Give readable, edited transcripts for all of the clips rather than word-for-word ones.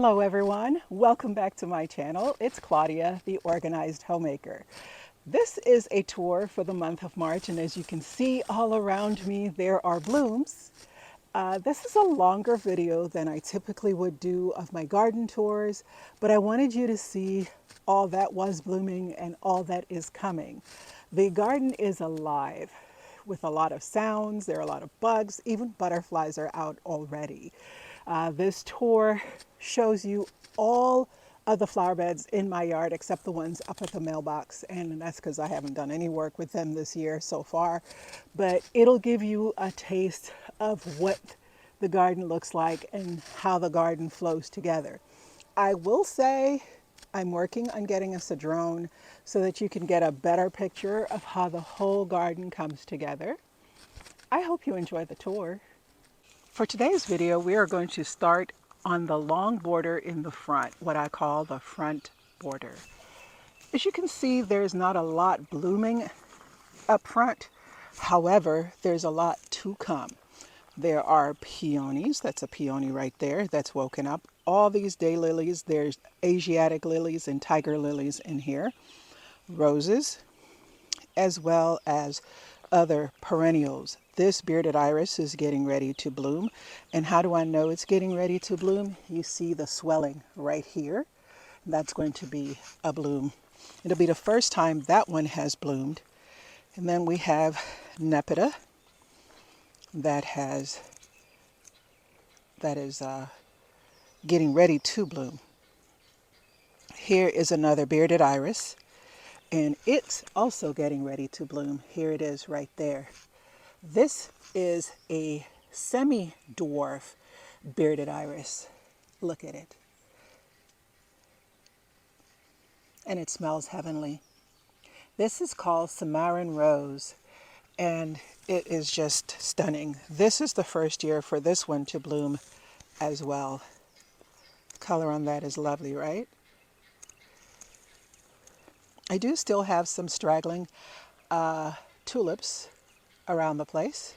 Hello everyone, welcome back to my channel. It's Claudia, the Organized Homemaker. This is a tour for the month of March, and as you can see all around me there are blooms. This is a longer video than I typically would do of my garden tours, but I wanted you to see all that was blooming and all that is coming. The garden is alive with a lot of sounds. There are a lot of bugs, even butterflies are out already. This tour shows you all of the flower beds in my yard except the ones up at the mailbox, and that's because I haven't done any work with them this year so far, but it'll give you a taste of what the garden looks like and how the garden flows together. I will say I'm working on getting us a drone so that you can get a better picture of how the whole garden comes together. I hope you enjoy the tour. For today's video, we are going to start on the long border in the front, what I call the front border. As you can see, there's not a lot blooming up front. However, there's a lot to come. There are peonies, that's a peony right there that's woken up. All these daylilies, there's Asiatic lilies and tiger lilies in here. Roses, as well as other perennials. This bearded iris is getting ready to bloom. And how do I know it's getting ready to bloom? You see the swelling right here. That's going to be a bloom. It'll be the first time that one has bloomed. And then we have Nepeta that is getting ready to bloom. Here is another bearded iris, and it's also getting ready to bloom. Here it is right there. This is a semi-dwarf bearded iris. Look at it. And it smells heavenly. This is called Cimarron Rose, and it is just stunning. This is the first year for this one to bloom as well. Color on that is lovely, right? I do still have some straggling tulips around the place.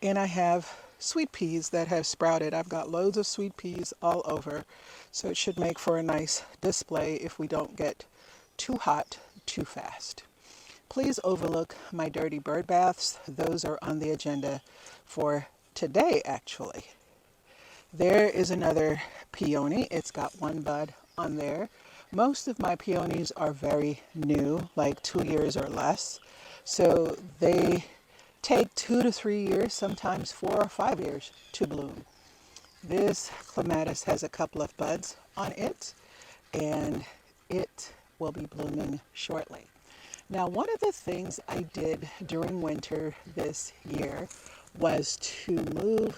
And I have sweet peas that have sprouted. I've got loads of sweet peas all over. So it should make for a nice display if we don't get too hot too fast. Please overlook my dirty bird baths. Those are on the agenda for today, actually. There is another peony. It's got one bud on there. Most of my peonies are very new, like 2 years or less. So they take 2 to 3 years, sometimes 4 or 5 years to bloom. This clematis has a couple of buds on it, and it will be blooming shortly. Now, one of the things I did during winter this year was to move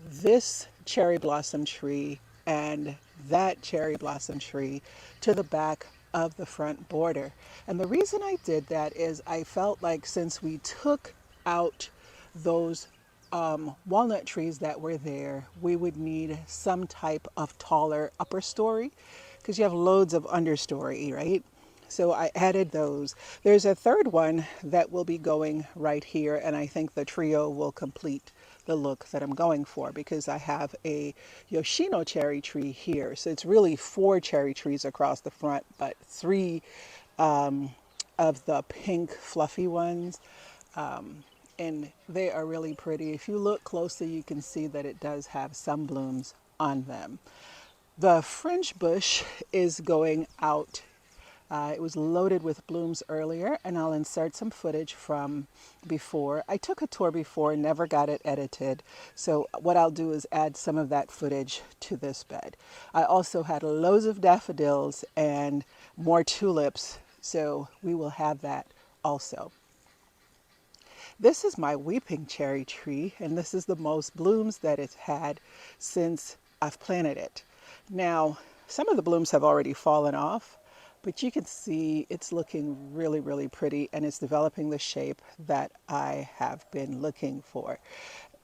this cherry blossom tree and that cherry blossom tree to the back of the front border. And the reason I did that is I felt like since we took out those walnut trees that were there, we would need some type of taller upper story because you have loads of understory, right? So I added those. There's a third one that will be going right here, and I think the trio will complete the look that I'm going for because I have a Yoshino cherry tree here. So it's really 4 cherry trees across the front, but 3 of the pink fluffy ones. And they are really pretty. If you look closely, you can see that it does have some blooms on them. The fringe bush is going out. It was loaded with blooms earlier, and I'll insert some footage from before. I took a tour before, never got it edited. So what I'll do is add some of that footage to this bed. I also had loads of daffodils and more tulips, so we will have that also. This is my weeping cherry tree, and this is the most blooms that it's had since I've planted it. Now, some of the blooms have already fallen off, but you can see it's looking really, really pretty, and it's developing the shape that I have been looking for.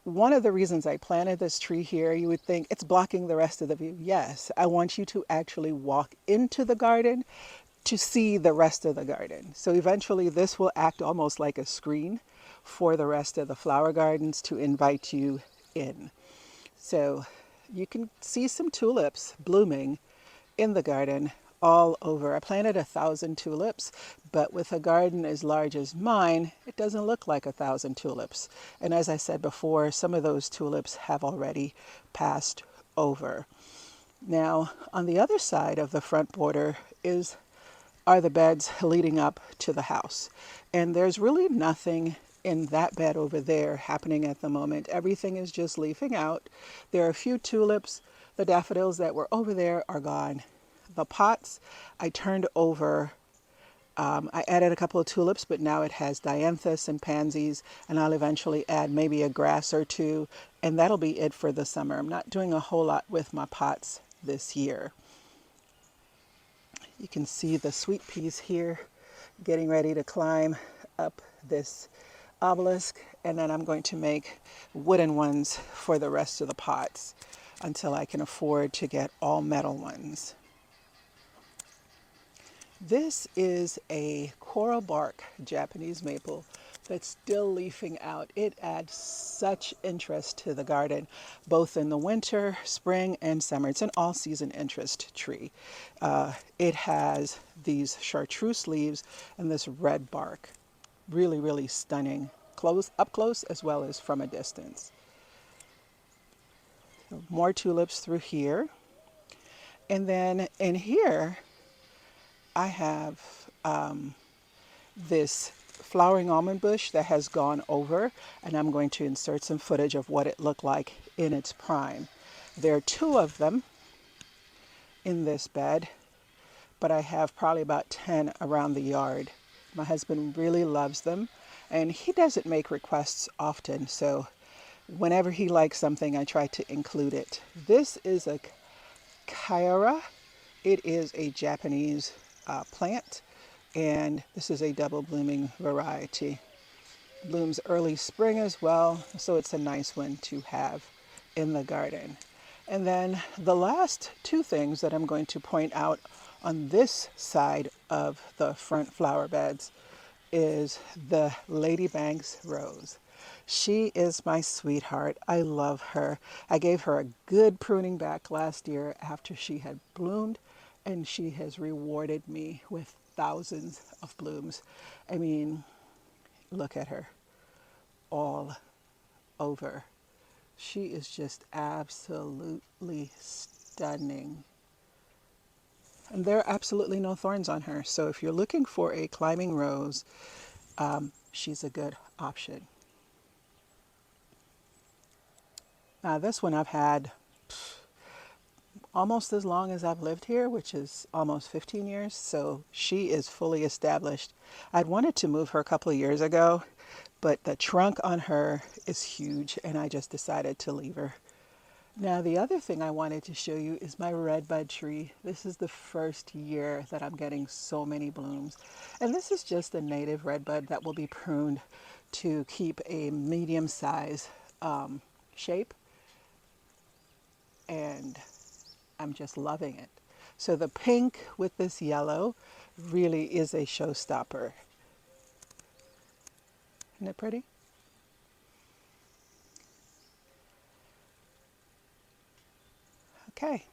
One of the reasons I planted this tree here, you would think it's blocking the rest of the view. Yes, I want you to actually walk into the garden to see the rest of the garden. So eventually this will act almost like a screen for the rest of the flower gardens to invite you in. So you can see some tulips blooming in the garden all over. I planted 1,000 tulips, but with a garden as large as mine, it doesn't look like 1,000 tulips. And as I said before, some of those tulips have already passed over. Now, on the other side of the front border are the beds leading up to the house. And there's really nothing in that bed over there happening at the moment. Everything is just leafing out. There are a few tulips. The daffodils that were over there are gone. The pots I turned over. I added a couple of tulips, but now it has dianthus and pansies, and I'll eventually add maybe a grass or two, and that'll be it for the summer. I'm not doing a whole lot with my pots this year. You can see the sweet peas here getting ready to climb up this obelisk, and then I'm going to make wooden ones for the rest of the pots until I can afford to get all metal ones. This is a coral bark Japanese maple that's still leafing out. It adds such interest to the garden, both in the winter, spring, and summer. It's an all-season interest tree. It has these chartreuse leaves and this red bark. Really, really stunning, up close as well as from a distance. So more tulips through here. And then in here, I have this flowering almond bush that has gone over, and I'm going to insert some footage of what it looked like in its prime. There are 2 of them in this bed, but I have probably about 10 around the yard. My husband really loves them, and he doesn't make requests often, so whenever he likes something, I try to include it. This is a Kyara. It is a Japanese plant, and this is a double blooming variety. Blooms early spring as well, so it's a nice one to have in the garden. And then the last 2 things that I'm going to point out on this side of the front flower beds is the Lady Banks rose. She is my sweetheart. I love her. I gave her a good pruning back last year after she had bloomed, and she has rewarded me with thousands of blooms. I mean, look at her all over. She is just absolutely stunning. And there are absolutely no thorns on her. So if you're looking for a climbing rose, she's a good option. Now this one I've had almost as long as I've lived here, which is almost 15 years. So she is fully established. I'd wanted to move her a couple of years ago, but the trunk on her is huge, and I just decided to leave her. Now the other thing I wanted to show you is my redbud tree. This is the first year that I'm getting so many blooms. And this is just a native redbud that will be pruned to keep a medium size shape. And I'm just loving it. So the pink with this yellow really is a showstopper. Isn't it pretty? Okay,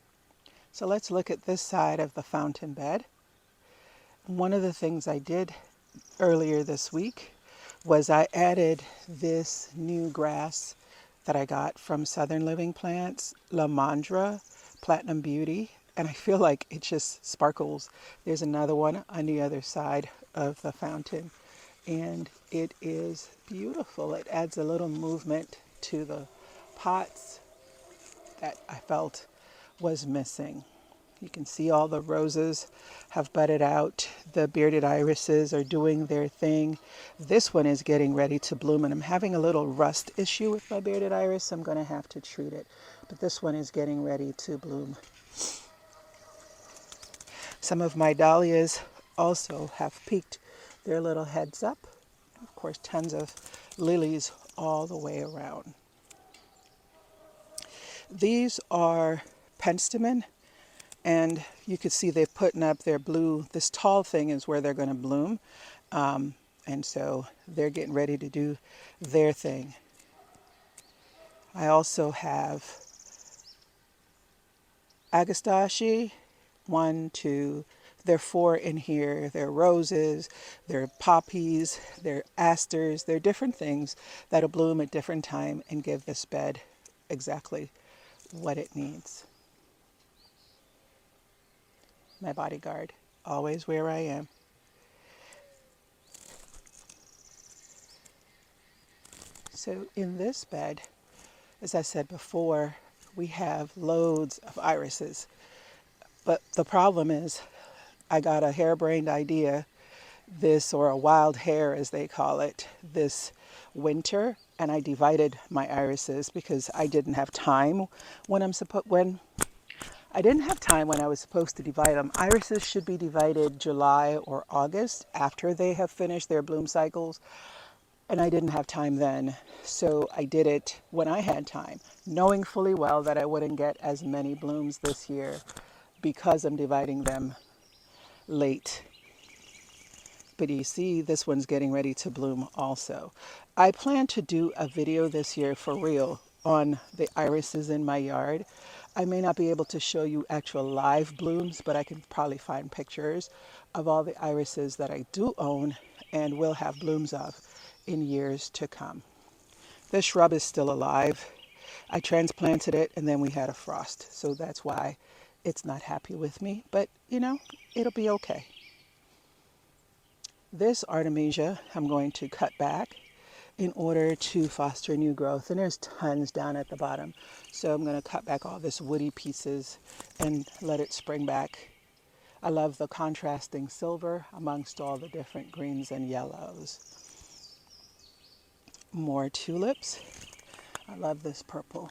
so let's look at this side of the fountain bed. One of the things I did earlier this week was I added this new grass that I got from Southern Living Plants, La Mandra Platinum Beauty, and I feel like it just sparkles. There's another one on the other side of the fountain, and it is beautiful. It adds a little movement to the pots that I felt was missing. You can see all the roses have budded out. The bearded irises are doing their thing. This one is getting ready to bloom, and I'm having a little rust issue with my bearded iris, so I'm going to have to treat it. But this one is getting ready to bloom. Some of my dahlias also have peeked their little heads up. Of course, tons of lilies all the way around. These are penstemon, and you can see they've putting up their blue. This tall thing is where they're going to bloom, and so they're getting ready to do their thing. I also have agastache, one, two, there are four in here. There are roses, there are poppies, there are asters, there are different things that'll bloom at different time and give this bed exactly what it needs. My bodyguard, always where I am. So in this bed, as I said before, we have loads of irises. But the problem is I got a harebrained idea, this, or a wild hair as they call it, this winter, and I divided my irises because I didn't have time when I didn't have time when I was supposed to divide them. Irises should be divided July or August after they have finished their bloom cycles, and I didn't have time then. So I did it when I had time, knowing fully well that I wouldn't get as many blooms this year because I'm dividing them late. But you see, this one's getting ready to bloom also. I plan to do a video this year for real on the irises in my yard. I may not be able to show you actual live blooms, but I can probably find pictures of all the irises that I do own and will have blooms of in years to come. This shrub is still alive. I transplanted it and then we had a frost, so that's why it's not happy with me, but you know, it'll be okay. This artemisia I'm going to cut back in order to foster new growth, and there's tons down at the bottom, so I'm going to cut back all this woody pieces and let it spring back. I love the contrasting silver amongst all the different greens and yellows. More tulips. I love this purple.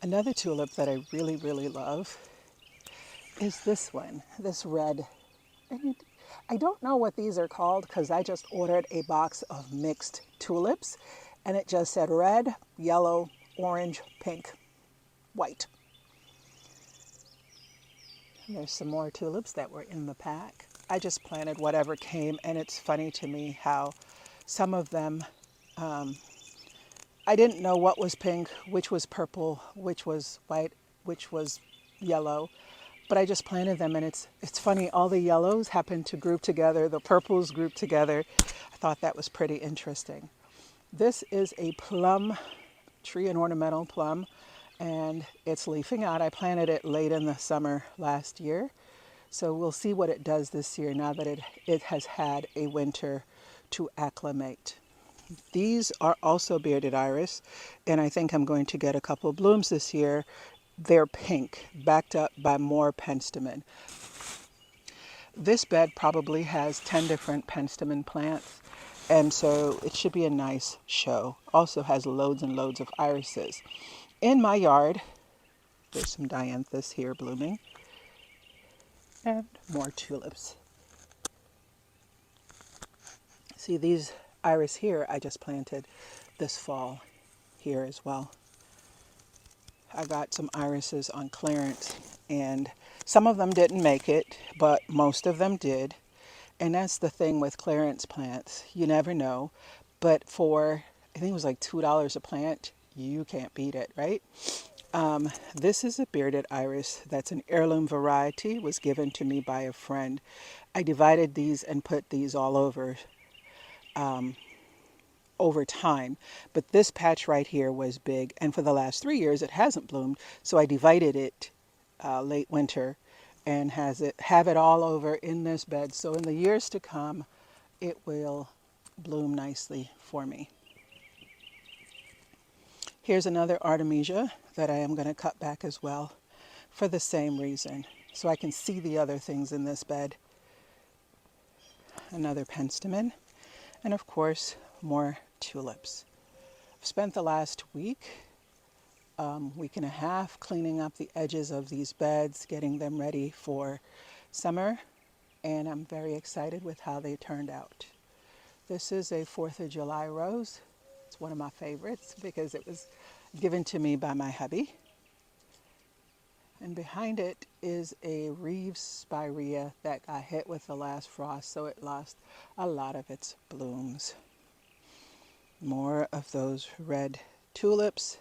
Another tulip that I really, really love is this one, this red. And I don't know what these are called because I just ordered a box of mixed tulips and it just said red, yellow, orange, pink, white. And there's some more tulips that were in the pack. I just planted whatever came, and it's funny to me how some of them, I didn't know what was pink, which was purple, which was white, which was yellow. But I just planted them, and it's funny, all the yellows happened to group together, the purples grouped together. I thought that was pretty interesting. This is a plum tree, an ornamental plum, and it's leafing out. I planted it late in the summer last year, so we'll see what it does this year now that it has had a winter to acclimate. These are also bearded iris, and I think I'm going to get a couple of blooms this year. They're pink, backed up by more penstemon. This bed probably has 10 different penstemon plants, and so it should be a nice show. Also has loads and loads of irises. In my yard, there's some dianthus here blooming, and more tulips. See, these iris here I just planted this fall here as well. I got some irises on clearance, and some of them didn't make it, but most of them did. And that's the thing with clearance plants. You never know. But for, I think it was like $2 a plant, you can't beat it, right? This is a bearded iris that's an heirloom variety. It was given to me by a friend. I divided these and put these all over time, but this patch right here was big, and for the last 3 years it hasn't bloomed, so I divided it late winter and have it all over in this bed, so in the years to come it will bloom nicely for me. Here's another artemisia that I am going to cut back as well for the same reason, so I can see the other things in this bed. Another penstemon, and of course more tulips. I've spent the last week and a half cleaning up the edges of these beds, getting them ready for summer, and I'm very excited with how they turned out. This is a 4th of July rose. It's one of my favorites because it was given to me by my hubby. And behind it is a Reeves spirea that got hit with the last frost, so it lost a lot of its blooms. More of those red tulips,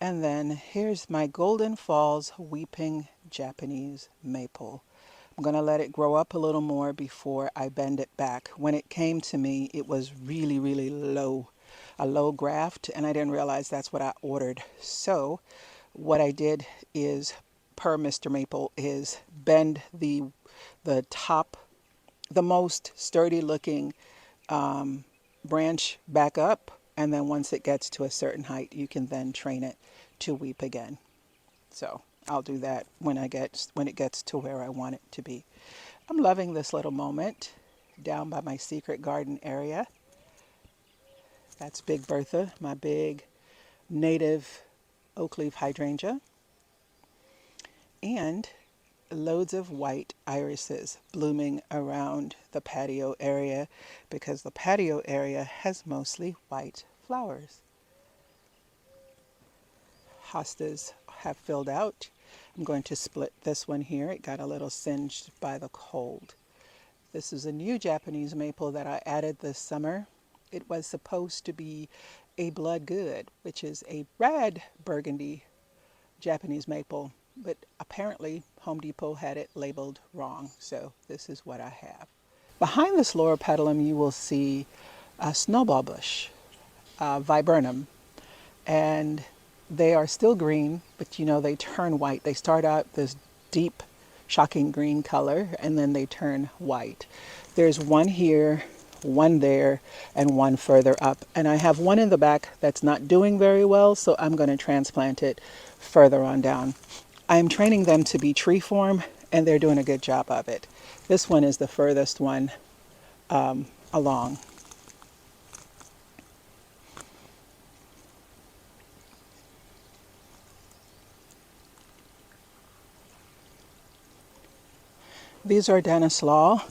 and then here's my Golden Falls Weeping Japanese Maple. I'm going to let it grow up a little more before I bend it back. When it came to me, it was really, really low, a low graft, and I didn't realize that's what I ordered. So what I did is, per Mr. Maple, is bend the top, the most sturdy looking branch back up, and then once it gets to a certain height, you can then train it to weep again. So I'll do that when it gets to where I want it to be. I'm loving this little moment down by my secret garden area. That's Big Bertha, my big native oak leaf hydrangea, and loads of white irises blooming around the patio area because the patio area has mostly white flowers. Hostas have filled out. I'm going to split this one here. It got a little singed by the cold. This is a new Japanese maple that I added this summer. It was supposed to be a blood good, which is a red burgundy Japanese maple, but apparently Home Depot had it labeled wrong, so this is what I have. Behind this lower petalum you will see a snowball bush, viburnum, and they are still green, but you know they turn white. They start out this deep, shocking green color, and then they turn white. There's one here, one there, and one further up. And I have one in the back that's not doing very well, so I'm going to transplant it further on down. I'm training them to be tree form, and they're doing a good job of it. This one is the furthest one along. These are Dennis Law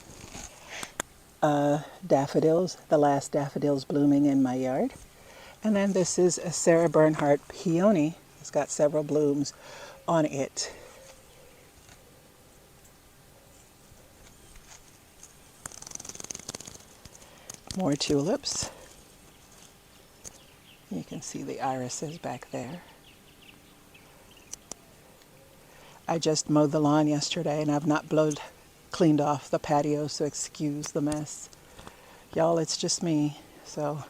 daffodils, the last daffodils blooming in my yard. And then this is a Sarah Bernhardt peony. It's got several blooms on it. More tulips. You can see the irises back there. I just mowed the lawn yesterday and I've not cleaned off the patio, so excuse the mess. Y'all, it's just me. So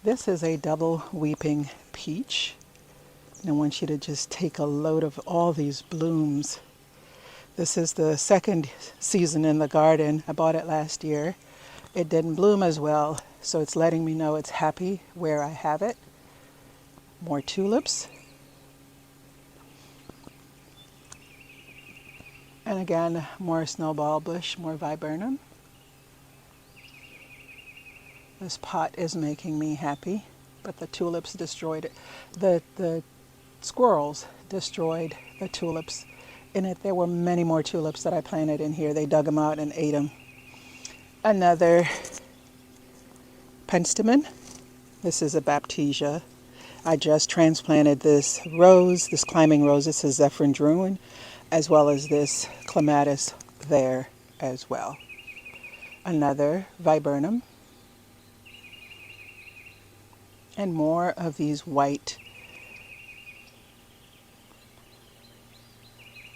this is a double weeping peach. And I want you to just take a load of all these blooms. This is the second season in the garden. I bought it last year. It didn't bloom as well, so it's letting me know it's happy where I have it. More tulips. And again, more snowball bush, more viburnum. This pot is making me happy, but the tulips destroyed it. The squirrels destroyed the tulips in it. There were many more tulips that I planted in here. They dug them out and ate them. Another penstemon. This is a baptisia. I just transplanted this rose, this climbing rose. This is Zephyrin Druin, as well as this clematis there as well. Another viburnum. And more of these white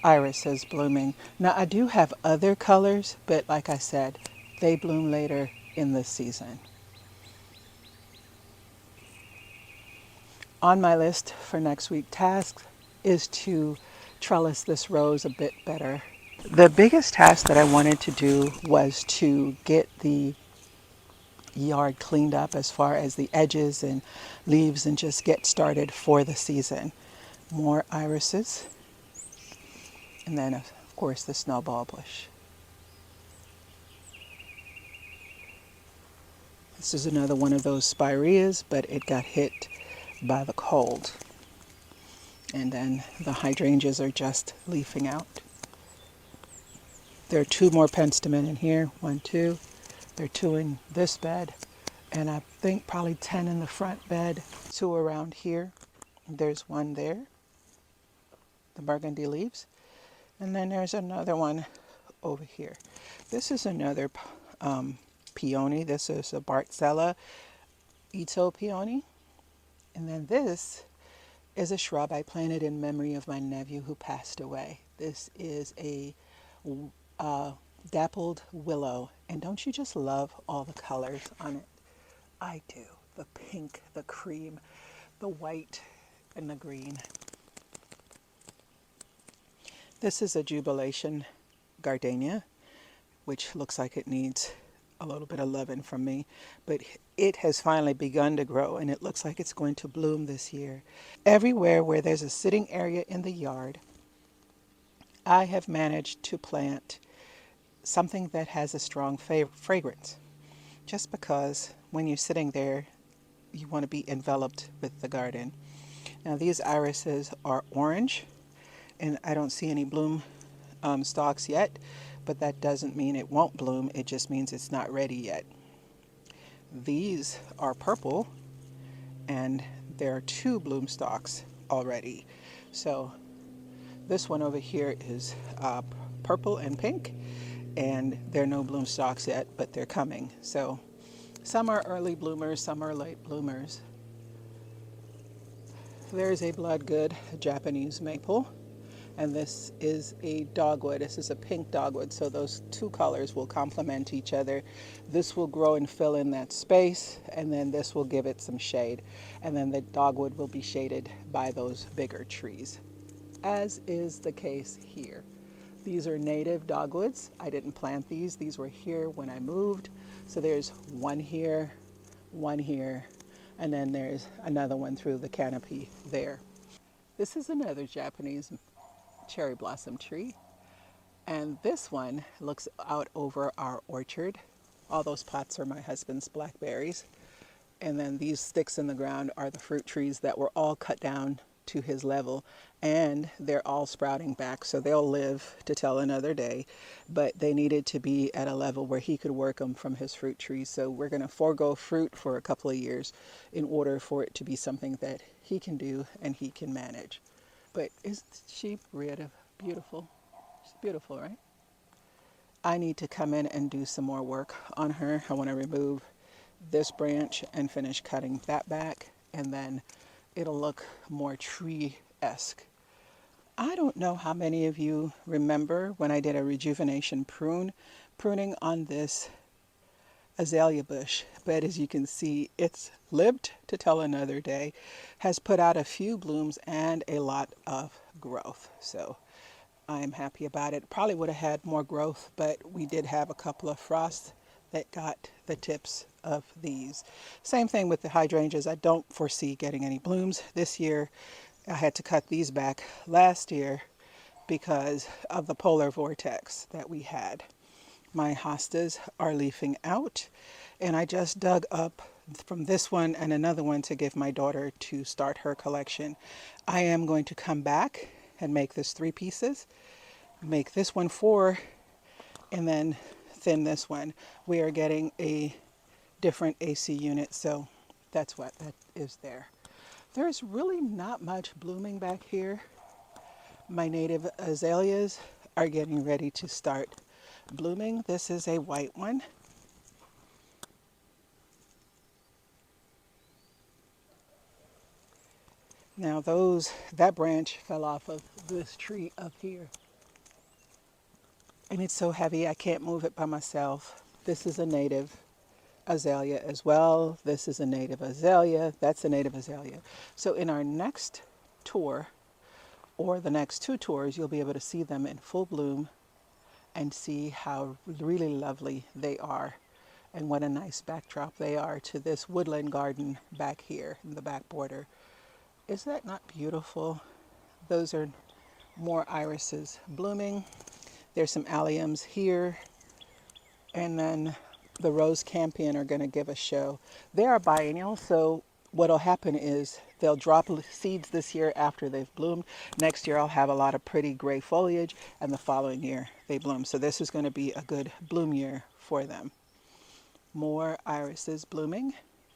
irises blooming. Now I do have other colors, but like I said, they bloom later in the season. On my list for next week tasks is to trellis this rose a bit better. The biggest task that I wanted to do was to get the yard cleaned up as far as the edges and leaves and just get started for the season. More irises. And then of course the snowball bush. This is another one of those spireas, but it got hit by the cold. And then the hydrangeas are just leafing out. There are two more penstemon in here. 1, 2. There are 2 in this bed. And I think probably 10 in the front bed. 2 around here. There's 1 there. The burgundy leaves. And then there's another one over here. This is another peony. This is a Bartzella Ito peony. And then this is a shrub I planted in memory of my nephew who passed away. This is a uh, dappled willow. And don't you just love all the colors on it? I do. The pink, the cream, the white, and the green. This is a jubilation gardenia, which looks like it needs a little bit of loving from me, but it has finally begun to grow and it looks like it's going to bloom this year. Everywhere where there's a sitting area in the yard, I have managed to plant something that has a strong fragrance, just because when you're sitting there, you want to be enveloped with the garden. Now these irises are orange, and I don't see any bloom stalks yet, but that doesn't mean it won't bloom. It just means it's not ready yet. These are purple, and there are 2 bloom stalks already. So this one over here is purple and pink, and there are no bloom stalks yet, but they're coming. So some are early bloomers, some are late bloomers. There's a bloodgood Japanese maple, and this is a dogwood. This is a pink dogwood, so those 2 colors will complement each other. This will grow and fill in that space, and then this will give it some shade, and then the dogwood will be shaded by those bigger trees, as is the case here. These are native dogwoods. I didn't plant these. These were here when I moved. So there's one here, and then there's another one through the canopy there. This is another Japanese cherry blossom tree, and this one looks out over our orchard. All those pots are my husband's blackberries, and then these sticks in the ground are the fruit trees that were all cut down to his level, and they're all sprouting back, so they'll live to tell another day, but they needed to be at a level where he could work them from his fruit trees. So we're going to forego fruit for a couple of years in order for it to be something that he can do and he can manage. But isn't she beautiful? She's beautiful, right? I need to come in and do some more work on her. I want to remove this branch and finish cutting that back, and then it'll look more tree-esque. I don't know how many of you remember when I did a rejuvenation pruning on this azalea bush, but as you can see, it's lived to tell another day, has put out a few blooms and a lot of growth. So I'm happy about it. Probably would have had more growth, but we did have a couple of frosts that got the tips of these. Same thing with the hydrangeas. I don't foresee getting any blooms this year. I had to cut these back last year because of the polar vortex that we had. My hostas are leafing out, and I just dug up from this one and another one to give my daughter to start her collection. I am going to come back and make this 3 pieces, make this one 4, and then thin this one. We are getting a different AC unit, so that's what that is there. There's really not much blooming back here. My native azaleas are getting ready to start blooming. This is a white one. Now that branch fell off of this tree up here, and it's so heavy I can't move it by myself. This is a native azalea as well. This is a native azalea. That's a native azalea. So in our next tour, or the next 2 tours, you'll be able to see them in full bloom and see how really lovely they are, and what a nice backdrop they are to this woodland garden back here in the back border. Is that not beautiful? Those are more irises blooming. There's some alliums here, and then the rose campion are going to give a show. They are biennial, so what'll happen is they'll drop seeds this year after they've bloomed. Next year I'll have a lot of pretty gray foliage, and the following year they bloom. So this is going to be a good bloom year for them. More irises blooming,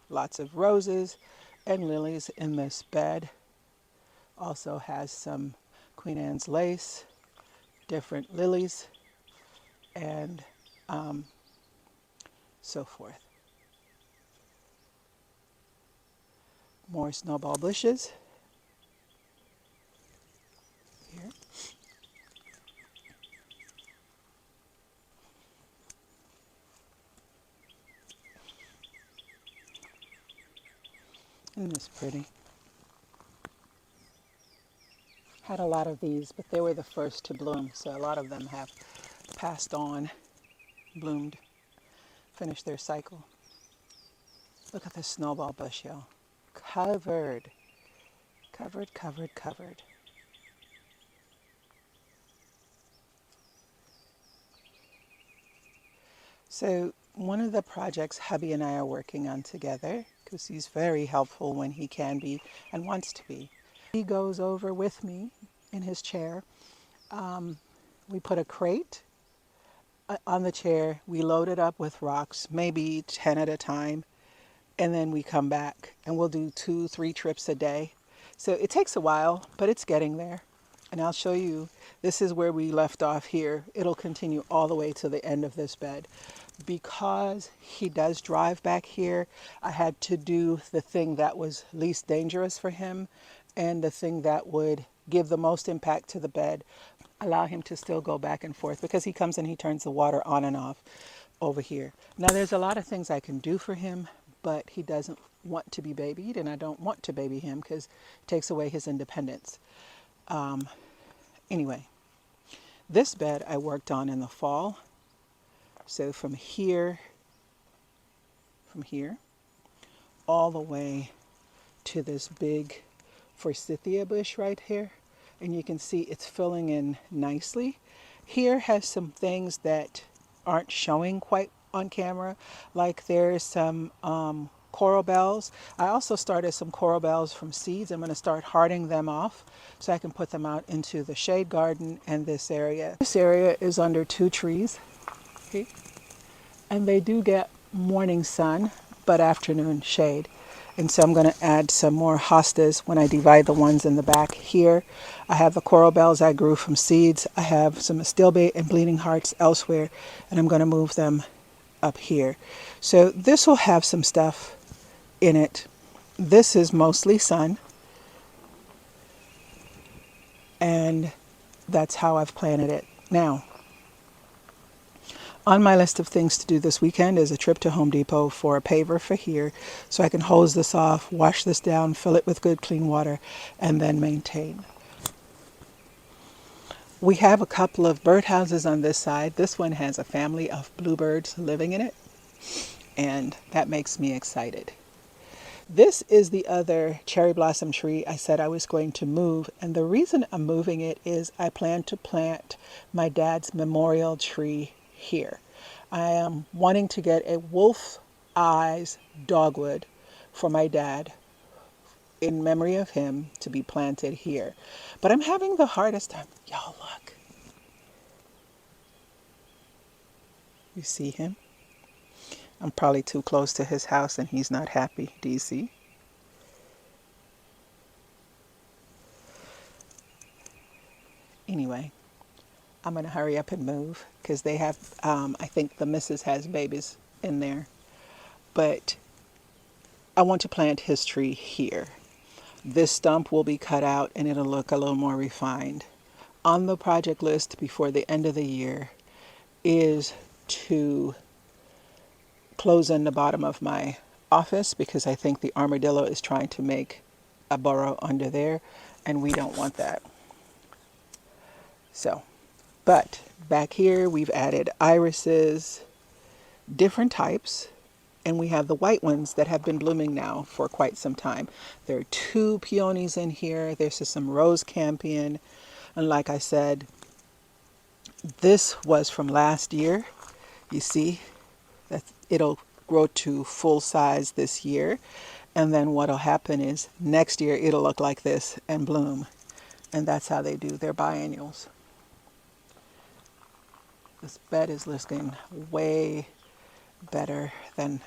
lots of roses and lilies in this bed. Also has some Queen Anne's lace, different lilies, and so forth. More snowball bushes here. Isn't this pretty? Had a lot of these, but they were the first to bloom, so a lot of them have passed on, bloomed, finished their cycle. Look at this snowball bush, y'all. Covered, covered, covered, covered. So one of the projects hubby and I are working on together, because he's very helpful when he can be and wants to be. He goes over with me in his chair. We put a crate on the chair. We load it up with rocks, maybe 10 at a time. And then we come back and we'll do 2-3 trips a day. So it takes a while, but it's getting there. And I'll show you, this is where we left off here. It'll continue all the way to the end of this bed. Because he does drive back here, I had to do the thing that was least dangerous for him and the thing that would give the most impact to the bed, allow him to still go back and forth, because he comes and he turns the water on and off over here. Now there's a lot of things I can do for him, but he doesn't want to be babied, and I don't want to baby him because it takes away his independence. Anyway, this bed I worked on in the fall. So from here, all the way to this big forsythia bush right here. And you can see it's filling in nicely. Here has some things that aren't showing quite on camera, like there's some coral bells. I also started some coral bells from seeds. I'm going to start hearting them off so I can put them out into the shade garden and this area. This area is under 2 trees. Okay. And they do get morning sun, but afternoon shade. And so I'm going to add some more hostas when I divide the ones in the back here. I have the coral bells I grew from seeds. I have some astilbe and bleeding hearts elsewhere, and I'm going to move them up here. So this will have some stuff in it. This is mostly sun, and that's how I've planted it. Now, on my list of things to do this weekend is a trip to Home Depot for a paver for here, so I can hose this off, wash this down, fill it with good clean water, and then maintain. We have a couple of birdhouses on this side. This one has a family of bluebirds living in it, and that makes me excited. This is the other cherry blossom tree I said I was going to move, and the reason I'm moving it is I plan to plant my dad's memorial tree here. I am wanting to get a wolf eyes dogwood for my dad in memory of him to be planted here. But I'm having the hardest time. Y'all look. You see him? I'm probably too close to his house and he's not happy. Do you see? Anyway, I'm going to hurry up and move because they have, I think the missus has babies in there. But I want to plant his tree here. This stump will be cut out and it'll look a little more refined. On the project list before the end of the year is to close in the bottom of my office because I think the armadillo is trying to make a burrow under there and we don't want that. So, but back here we've added irises, different types, and we have the white ones that have been blooming now for quite some time. There are 2 peonies in here. There's just some rose campion. And like I said, this was from last year. You see that it'll grow to full size this year. And then what'll happen is next year it'll look like this and bloom. And that's how they do their biennials. This bed is looking way better than,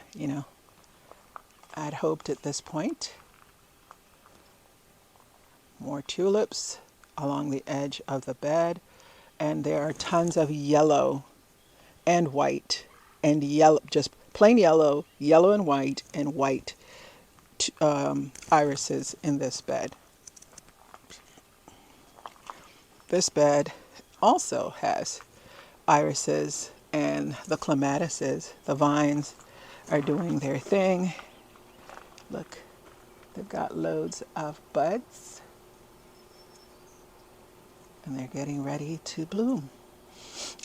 I'd hoped at this point. More tulips along the edge of the bed, and there are tons of yellow and white and yellow, just plain yellow, yellow and white irises in this bed. This bed also has irises and the clematises. The vines are doing their thing. Look, they've got loads of buds and they're getting ready to bloom.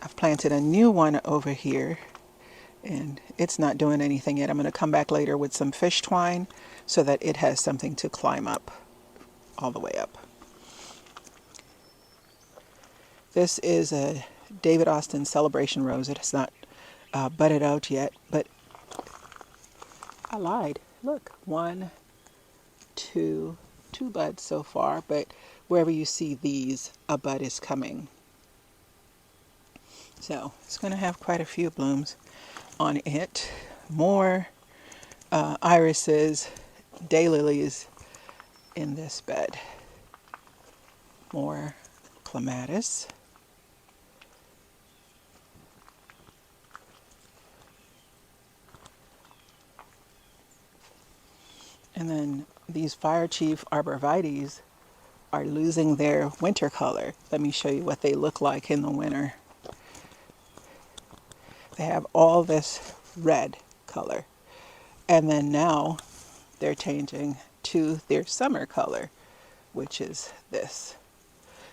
I've planted a new one over here and it's not doing anything yet. I'm going to come back later with some fish twine so that it has something to climb up all the way up. This is a David Austin Celebration Rose. It has not budded out yet, but I lied. Look, two buds so far, but wherever you see these, a bud is coming. So it's going to have quite a few blooms on it. More irises, daylilies in this bed. More clematis. And then these fire chief arborvitaes are losing their winter color. Let me show you what they look like in the winter. They have all this red color. And then now they're changing to their summer color, which is this.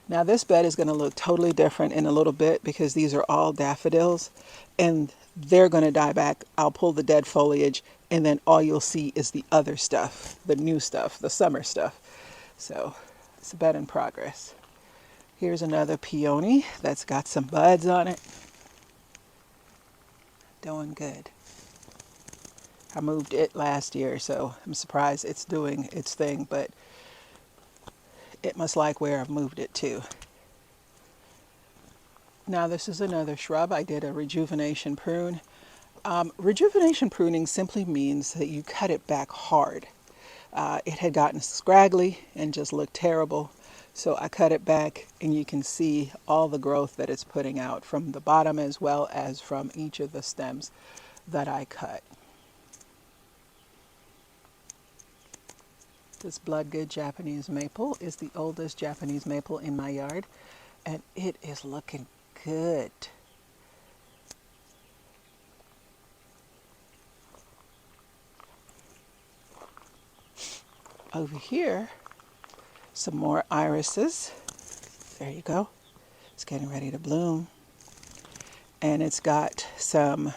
Now this bed is going to look totally different in a little bit because these are all daffodils and they're going to die back. I'll pull the dead foliage and then all you'll see is the other stuff, the new stuff, the summer stuff. So it's a bed in progress. Here's another peony that's got some buds on it. Doing good. I moved it last year, so I'm surprised it's doing its thing, but it must like where I've moved it to. Now this is another shrub. I did a rejuvenation prune. Rejuvenation pruning simply means that you cut it back hard. It had gotten scraggly and just looked terrible. So I cut it back and you can see all the growth that it's putting out from the bottom as well as from each of the stems that I cut. This blood-good Japanese maple is the oldest Japanese maple in my yard and it is looking good. Over here, some more irises. There you go. It's getting ready to bloom. And it's got some,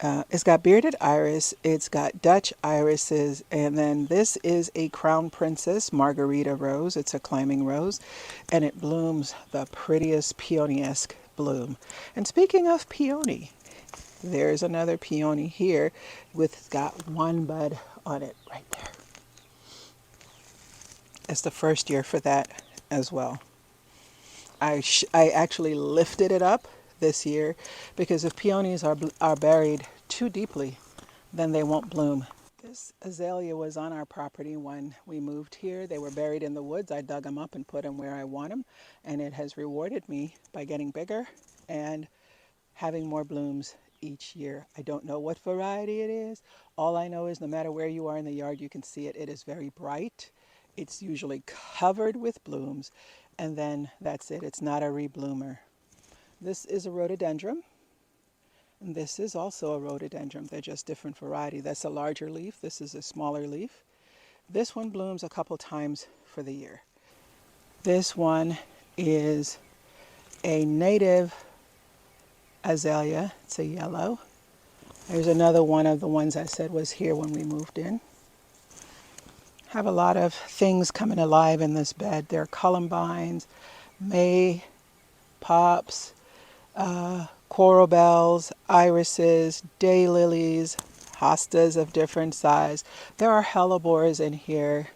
it's got bearded iris, it's got Dutch irises, and then this is a crown princess margarita rose. It's a climbing rose, and it blooms the prettiest peony-esque bloom. And speaking of peony, there's another peony here with got one bud on it right there. It's the first year for that as well. I actually lifted it up this year because if peonies are buried too deeply, then they won't bloom. This azalea was on our property when we moved here. They were buried in the woods. I dug them up and put them where I want them, and it has rewarded me by getting bigger and having more blooms each year. I don't know what variety it is. All I know is no matter where you are in the yard, you can see it. It is very bright. It's usually covered with blooms, and then that's it. It's not a rebloomer. This is a rhododendron, and this is also a rhododendron. They're just different variety. That's a larger leaf. This is a smaller leaf. This one blooms a couple times for the year. This one is a native azalea. It's a yellow. There's another one of the ones I said was here when we moved in. Have a lot of things coming alive in this bed. There are columbines, may, pops, coral bells, irises, daylilies, hostas of different size. There are hellebores in here.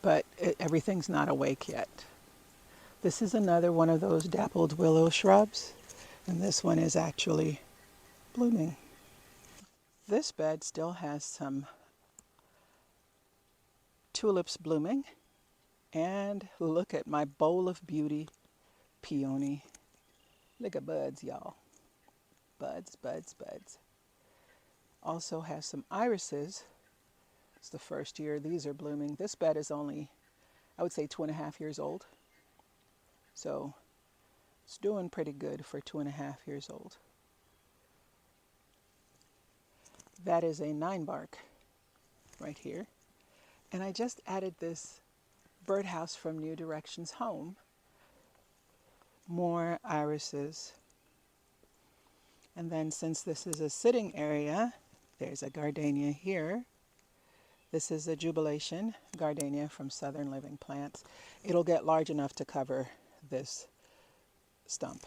But everything's not awake yet. This is another one of those dappled willow shrubs, and this one is actually blooming. This bed still has some tulips blooming, and look at my bowl of beauty peony. Look at buds, y'all. Buds, buds, buds. Also has some irises. It's the first year these are blooming. This bed is only, I would say, 2.5 years old. So it's doing pretty good for 2.5 years old. That is a 9 bark right here. And I just added this birdhouse from New Directions Home. More irises. And then since this is a sitting area, there's a gardenia here. This is a jubilation gardenia from Southern Living Plants. It'll get large enough to cover this stump.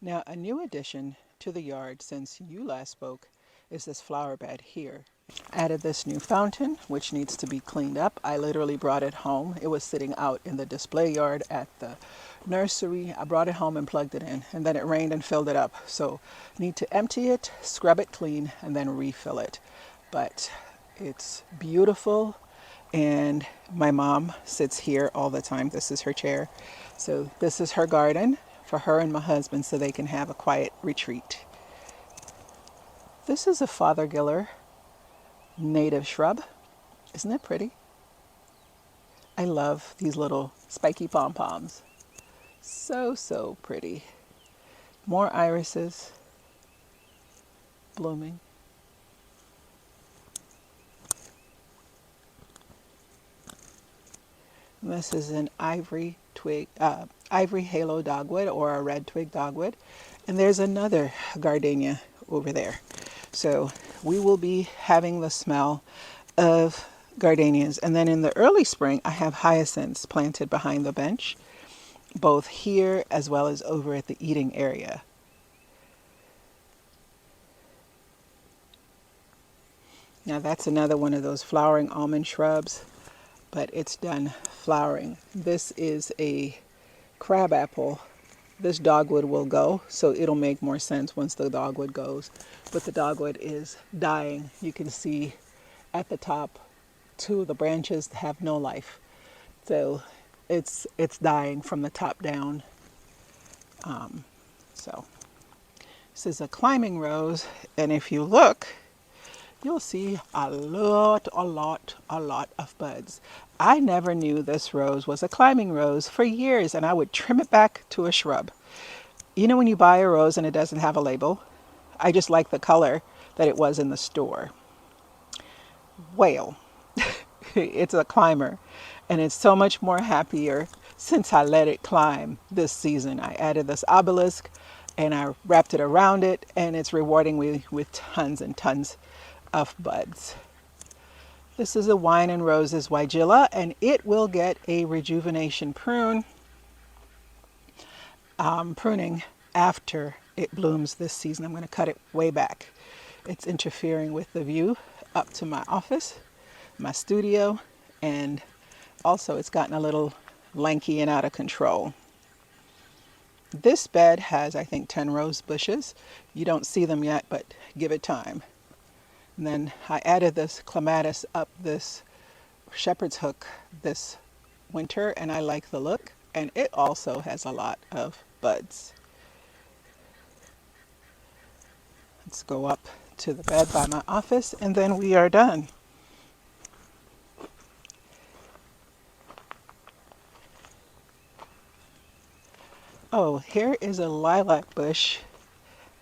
Now, a new addition to the yard since you last spoke is this flower bed here. Added this new fountain, which needs to be cleaned up. I literally brought it home. It was sitting out in the display yard at the nursery. I brought it home and plugged it in, and then it rained and filled it up. So need to empty it, scrub it clean, and then refill it. But it's beautiful, and my mom sits here all the time. This is her chair. So this is her garden for her and my husband so they can have a quiet retreat. This is a Fothergiller native shrub. Isn't it pretty? I love these little spiky pom-poms. So, so pretty. More irises blooming. This is an ivory halo dogwood, or a red twig dogwood. And there's another gardenia over there. So we will be having the smell of gardenias. And then in the early spring, I have hyacinths planted behind the bench, both here as well as over at the eating area. Now that's another one of those flowering almond shrubs, but it's done flowering. This is a crabapple. This dogwood will go, so it'll make more sense once the dogwood goes. But the dogwood is dying. You can see at the top, two of the branches have no life. So it's dying from the top down. So this is a climbing rose, and if you look, you'll see a lot of buds. I never knew this rose was a climbing rose for years, and I would trim it back to a shrub. You know when you buy a rose and it doesn't have a label? I just like the color that it was in the store. Well, it's a climber, and it's so much more happier since I let it climb this season. I added this obelisk and I wrapped it around it, and it's rewarding me with tons and tons of buds. This is a Wine and Roses Weigela, and it will get a rejuvenation pruning after it blooms this season. I'm going to cut it way back. It's interfering with the view up to my office, my studio, and also it's gotten a little lanky and out of control. This bed has, I think, 10 rose bushes. You don't see them yet, but give it time. And then I added this clematis up this shepherd's hook this winter, and I like the look, and it also has a lot of buds. Let's go up to the bed by my office, and then we are done. Oh, here is a lilac bush.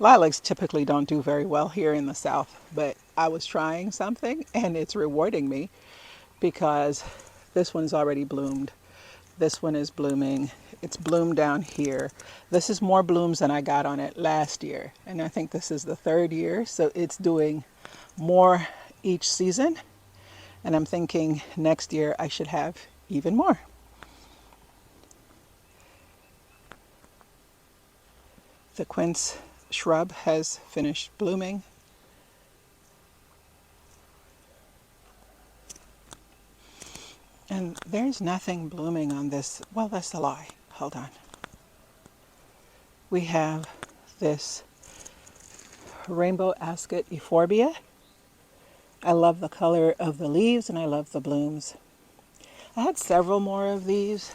Lilacs typically don't do very well here in the South, but I was trying something and it's rewarding me because this one's already bloomed. This one is blooming. It's bloomed down here. This is more blooms than I got on it last year. And I think this is the 3rd year, so it's doing more each season. And I'm thinking next year I should have even more. The quince shrub has finished blooming. And there's nothing blooming on this. Well, that's a lie. Hold on. We have this rainbow ascot euphorbia. I love the color of the leaves and I love the blooms. I had several more of these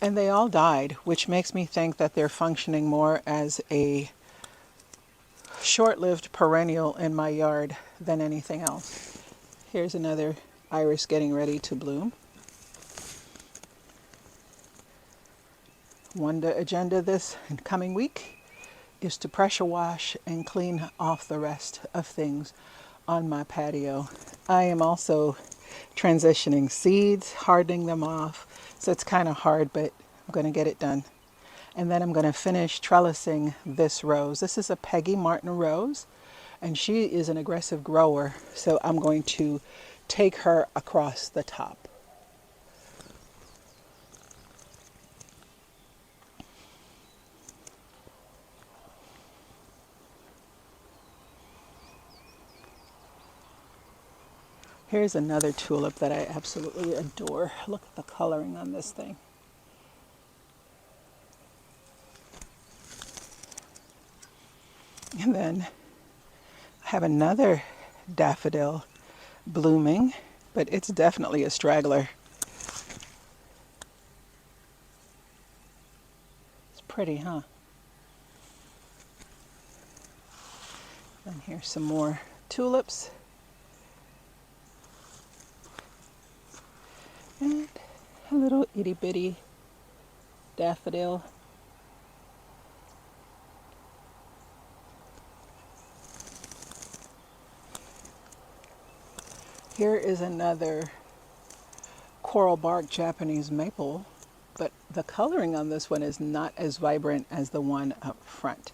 and they all died, which makes me think that they're functioning more as a short-lived perennial in my yard than anything else. Here's another iris getting ready to bloom. One agenda this coming week is to pressure wash and clean off the rest of things on my patio. I am also transitioning seeds, hardening them off, so it's kind of hard, but I'm going to get it done. And then I'm going to finish trellising this rose. This is a Peggy Martin rose, and she is an aggressive grower, so I'm going to take her across the top. Here's another tulip that I absolutely adore. Look at the coloring on this thing. And then I have another daffodil blooming, but it's definitely a straggler. It's pretty, huh? And here's some more tulips. And a little itty bitty daffodil. Here is another coral bark Japanese maple, but the coloring on this one is not as vibrant as the one up front.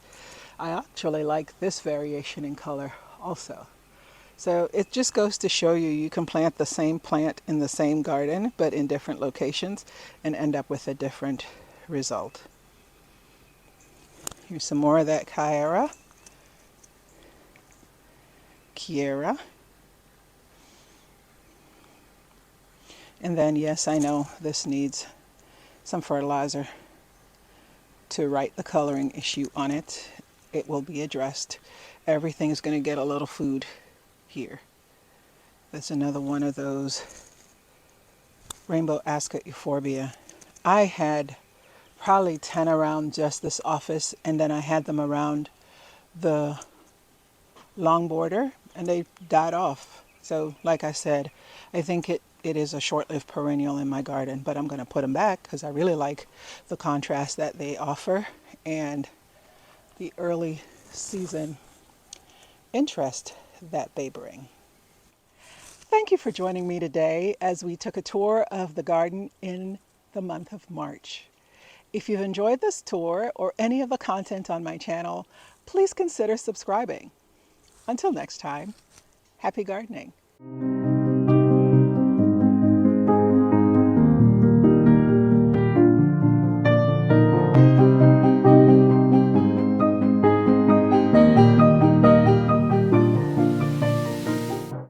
I actually like this variation in color also. So it just goes to show you, you can plant the same plant in the same garden, but in different locations and end up with a different result. Here's some more of that Kiera. And then, yes, I know this needs some fertilizer to right the coloring issue on it. It will be addressed. Everything is going to get a little food here. That's another one of those rainbow ascot euphorbia. I had probably 10 around just this office, and then I had them around the long border, and they died off. So like I said, I think it is a short-lived perennial in my garden, but I'm going to put them back because I really like the contrast that they offer and the early season interest that they bring. Thank you for joining me today as we took a tour of the garden in the month of March. If you've enjoyed this tour or any of the content on my channel, please consider subscribing. Until next time, happy gardening.